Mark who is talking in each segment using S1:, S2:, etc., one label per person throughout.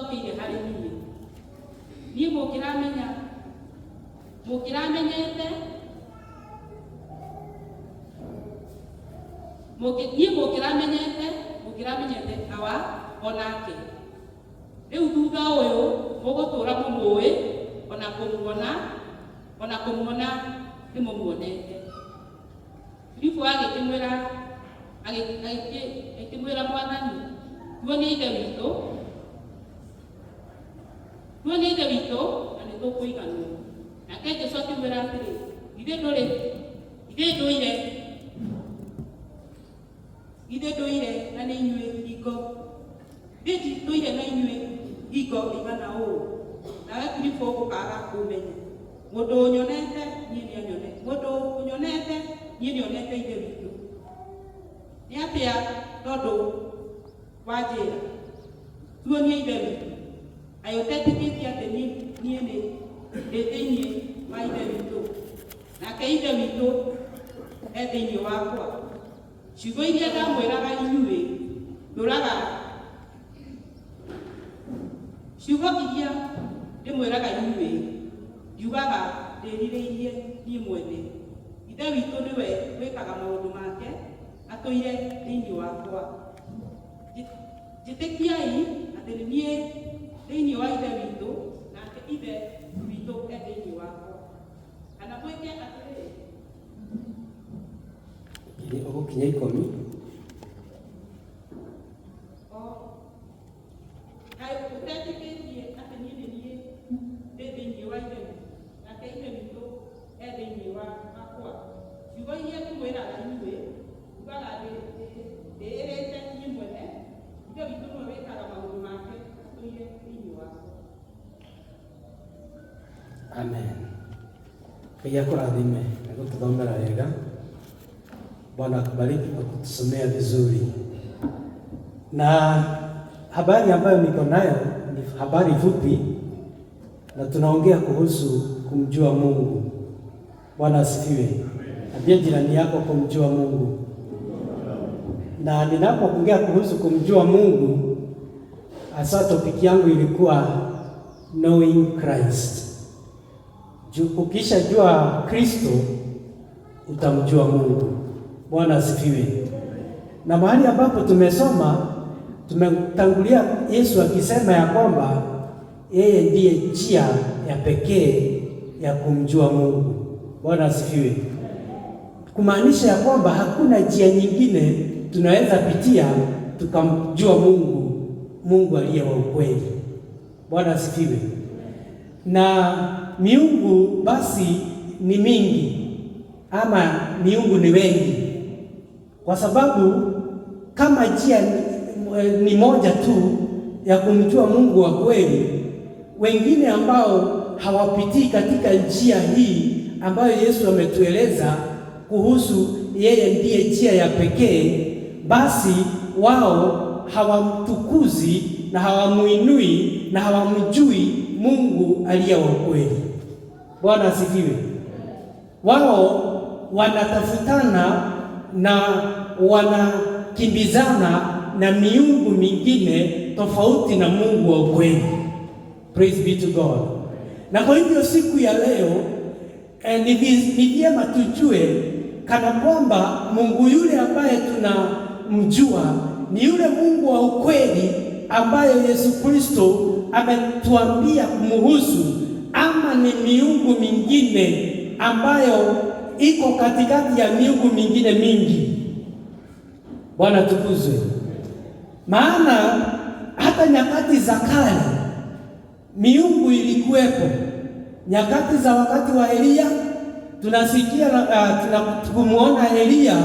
S1: tokire hari ni mukiramenyete awa onake riu thutha uyu mugutura mumui ona kumuona nimumuonete. Filipo agikimwira Mwathani tuonie ithe witũ na nĩtũkũiganwo. Nake Jesũ akĩmwĩra atĩrĩ, ithe ndũire na nĩ inyuĩ hingo igana ũũ. Nawe Filipo ũkaga kũmenya. Mũndũ ũnyonete niĩ nĩonete ithe witũ. Nĩ atĩa tondũ wanjĩra tuonie ithe witũ, kaĩ ũtetĩkĩtie atĩ niĩ ndĩ thĩinĩ wa ithe witũ, nake ithe witũ thĩinĩ wakwa? Ciugo iria ndamwĩraga inyuĩ ndũraga, ciugo iria ndĩmwĩraga inyuĩ ndiugaga ndĩrirĩirie niĩ mwene. Ithe witũ nĩwe wĩkaga maũndũ make atũire thĩinĩ wakwa. Njĩtĩkiai atĩ nĩ niĩ thĩinĩ wa ithe witũ na atĩ ithe witũ thĩinĩ wakwa. Kana mwĩke atĩrĩ
S2: ũgũkinya 10.
S1: Kaĩ ũtetĩkĩtie atĩ niĩ nĩ niĩ ndĩ thĩinĩ wa ithe witũ nake ithe witũ thĩinĩ wakwa? Ciugo iria ndĩmwĩraga inyuĩ ugaga ndĩĩrĩte niĩ mwene. Ithe witũ nĩwe wĩkaga maũndũ make atũire thĩinĩ wakwa.
S2: Amen. Ngai akũrathime na gũtũthomera wega. Bwana akubariki kwa kutusomea vizuri. Na habari ambayo niko nayo ni habari fupi, na tunaongea kuhusu kumjua Mungu. Bwana asifiwe. Ambia jirani yako kumjua Mungu. Na ninapoongea kuhusu kumjua Mungu, hasa topic yangu ilikuwa knowing Christ. Ukisha jua Kristo utamjua Mungu. Bwana asifiwe. Na mahali ambapo tumetangulia Yesu akisema ya kwamba yeye ndiye njia ya pekee ya kumjua Mungu. Bwana asifiwe. Kumaanisha ya kwamba hakuna njia nyingine tunaweza pitia tukamjua Mungu aliye wa ukweli. Bwana asifiwe. Na miungu basi ni mingi, ama miungu ni wengi, kwa sababu kama njia ni moja tu ya kumjua Mungu wa kweli, wengine ambao hawapitii katika njia hii ambayo Yesu ametueleza kuhusu yeye ndiye njia ya pekee, basi wao hawamtukuzi na hawamuinui na hawamjui Mungu aliye wa kweli. Bwana asifiwe. Wao wanatafutana na wanakimbizana na miungu mingine tofauti na Mungu wa ukweli. Praise be to God. Na kwa hivyo siku ya leo ni vyema tujue kana kwamba Mungu yule ambaye tunamjua ni yule Mungu wa ukweli ambaye Yesu Kristo ametuambia kumhusu, ama ni miungu mingine ambayo iko katikati ya miungu mingine mingi. Bwana tukuzwe. Maana hata nyakati za kale miungu ilikuwepo. Nyakati za wakati wa Elia tunasikia tunakumuona Elia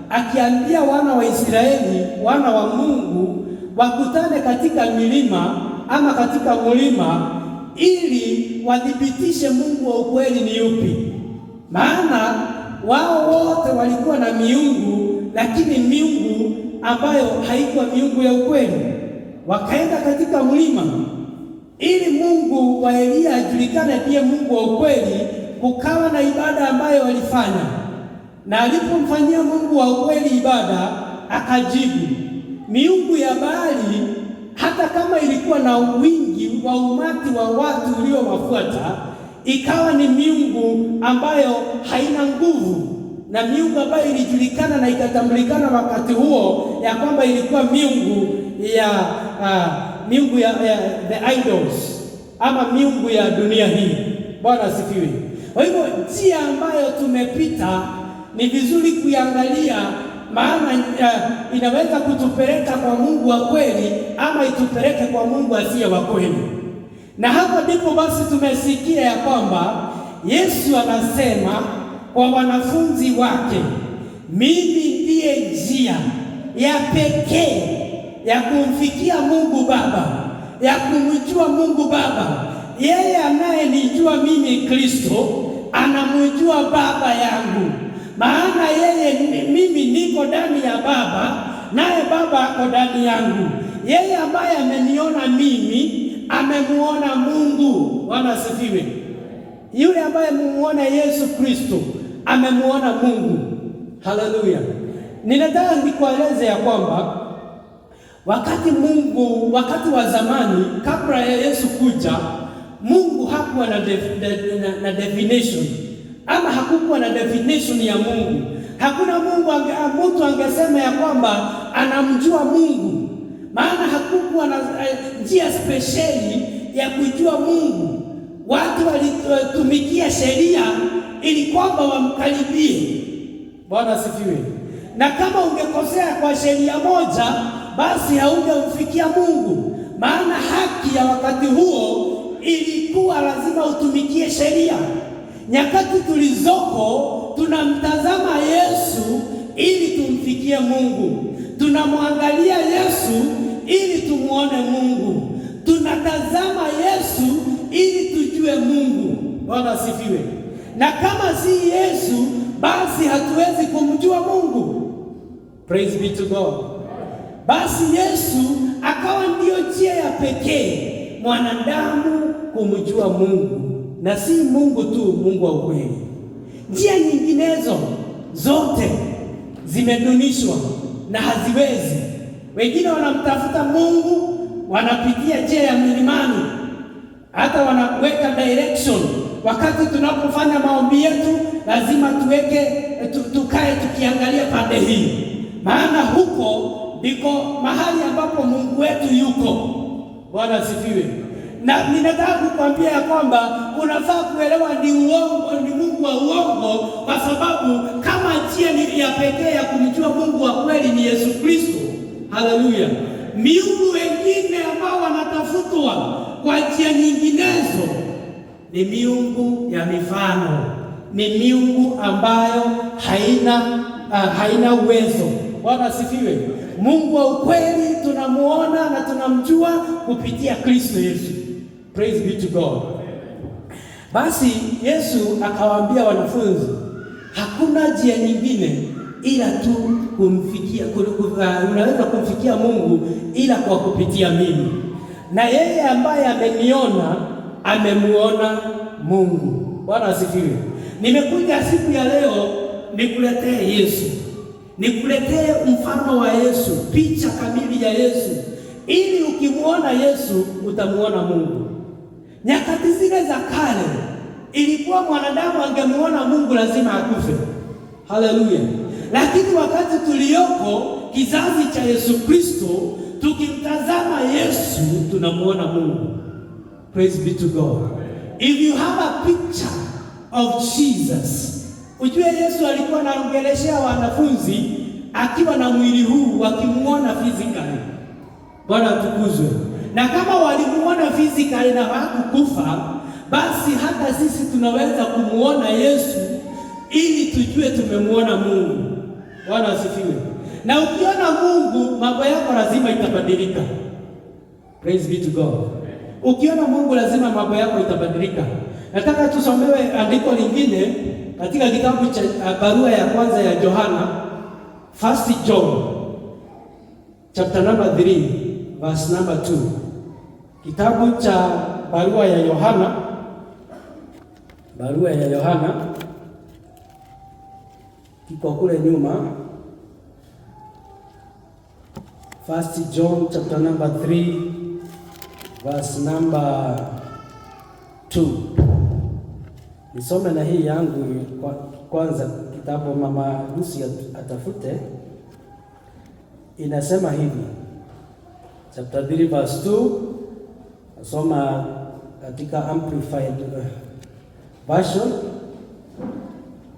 S2: akiambia wana wa Israeli, wana wa Mungu, wakutane katika milima ama katika mlima ili wadhibitishe Mungu wa ukweli ni yupi. Maana wao wote walikuwa na miungu, lakini miungu ambayo haikuwa miungu ya ukweli. Wakaenda katika mlima ili Mungu wa Elia ajulikane ndiye Mungu wa ukweli. Kukawa na ibada ambayo walifanya, na alipomfanyia Mungu wa ukweli ibada, akajibu. Miungu ya Baali hata hata kama ilikuwa na wingi wa umati wa watu uliowafuata, ikawa ni miungu ambayo haina nguvu, na miungu ambayo ilijulikana na ikatambulikana wakati huo ya kwamba ilikuwa miungu ya the idols, ama miungu ya dunia hii. Bwana asifiwe. Kwa hivyo njia ambayo tumepita ni vizuri kuiangalia, maana inaweza kutupeleka kwa Mungu wa kweli ama itupeleke kwa Mungu asiye wa kweli. Na hapo ndipo basi tumesikia ya kwamba Yesu anasema kwa wanafunzi wake, mimi ndiye njia ya pekee ya kumfikia Mungu Baba, ya kumjua Mungu Baba. Yeye anayenijua mimi Kristo anamjua Baba yangu, maana mimi niko ndani ya Baba, naye Baba ako ndani yangu. Yeye ambaye ameniona mimi amemuona Mungu. Bwana asifiwe. Yule ambaye amemuona Yesu Kristo amemuona Mungu. Haleluya. Ninataka nikueleze ya kwamba wakati wa zamani kabla ya Yesu kuja, Mungu hakuwa na definition, ama hakukuwa na definition ya Mungu. Hakuna mtu angesema ya kwamba anamjua Mungu, maana hakukuwa na njia spesheli ya kujua Mungu. Watu walitumikia sheria ili kwamba wamkaribie. Bwana asifiwe. Na kama ungekosea kwa sheria moja, basi haungemfikia Mungu, maana haki ya wakati huo ilikuwa lazima utumikie sheria. Nyakati tulizoko tunamtazama Yesu ili tumfikie Mungu. Tunamwangalia Yesu ili tumuone Mungu. Tunatazama Yesu ili tujue Mungu. Bwana asifiwe. Na kama si Yesu, basi hatuwezi kumjua Mungu. Praise be to God. Basi Yesu akawa ndio njia ya pekee mwanadamu kumjua Mungu, na si Mungu tu, Mungu wa ukweli. Njia nyinginezo zote zimedunishwa na haziwezi. Wengine wanamtafuta Mungu wanapitia njia ya milimani, hata wanaweka direction. Wakati tunapofanya maombi yetu lazima tukae tukiangalia pande hii, maana huko ndiko mahali ambapo Mungu wetu yuko. Bwana asifiwe. Na ninataka kukwambia ya kwamba unafaa kuelewa ni Mungu wa uongo, kwa sababu kama njia ni ya pekee ya kumjua Mungu wa kweli ni Yesu Kristo. Haleluya. Miungu wengine ambao wanatafutwa kwa njia nyinginezo ni miungu ya mifano, ni miungu ambayo haina uwezo. Bwana asifiwe. Mungu wa ukweli tunamuona na tunamjua kupitia Kristo Yesu. Praise be to God. Basi Yesu akawaambia wanafunzi, hakuna njia nyingine ila tu kumfikia, unaweza kumfikia Mungu ila kwa kupitia mimi. Na yeye ambaye ameniona amemuona Mungu. Bwana asifiwe. Nimekuja siku ya leo nikuletee Yesu, nikuletee mfano wa Yesu, picha kamili ya Yesu, ili ukimuona Yesu utamuona Mungu. Nyakati zile za kale ilikuwa mwanadamu angemuona Mungu lazima akufe. Haleluya. Lakini wakati tulioko kizazi cha Yesu Kristo, tukimtazama Yesu tunamuona Mungu. Praise be to God. If you have a picture of Jesus, ujue Yesu alikuwa anaongeleshea wanafunzi akiwa na mwili huu, wakimuona physically. Bwana atukuzwe. Na kama walimuona physically na hakukufa, basi hata sisi tunaweza kumuona Yesu ili tujue tumemuona Mungu. Bwana asifiwe. Na ukiona Mungu, mambo yako lazima itabadilika. Praise be to God. Ukiona Mungu lazima mambo yako itabadilika. Nataka tusomewe andiko lingine katika kitabu cha barua ya kwanza ya Yohana, 1 John chapter number 3 verse number 2. Kitabu cha barua ya Yohana kiko kule nyuma. 1 John chapter number 3 verse number 2. Nisome na hii yangu kwanza, kitabu Mama Lucy atafute. Inasema hivi, chapter 3 verse 2, nasoma katika Amplified Version.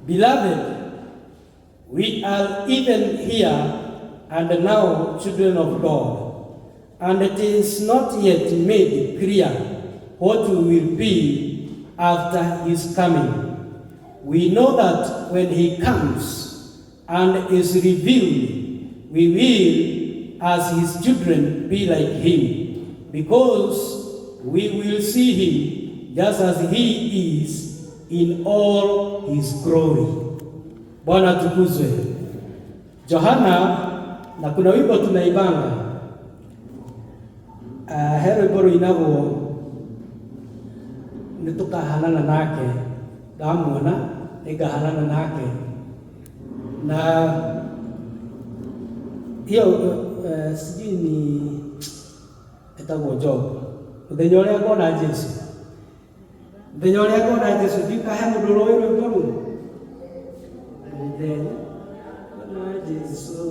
S2: Beloved, we are even here and now children of God, and it is not yet made clear what we will be after his coming. We know that when he comes and is revealed, we will, as his children, be like him, because we will see him just as he is in all his glory. Bwana tukuzwe. Johana, na kuna wimbo tunaibanga hero iboro inavo nitukahanana nake, ndamwona ikahanana nake, na hiyo sijui ni etagwo Job. Muthenya ũrĩa ngona Jesu, muthenya ũrĩa ngona Jesu, ndikahe mũndũ rũĩ rwĩmbo rũu. Muthenya ngona Jesu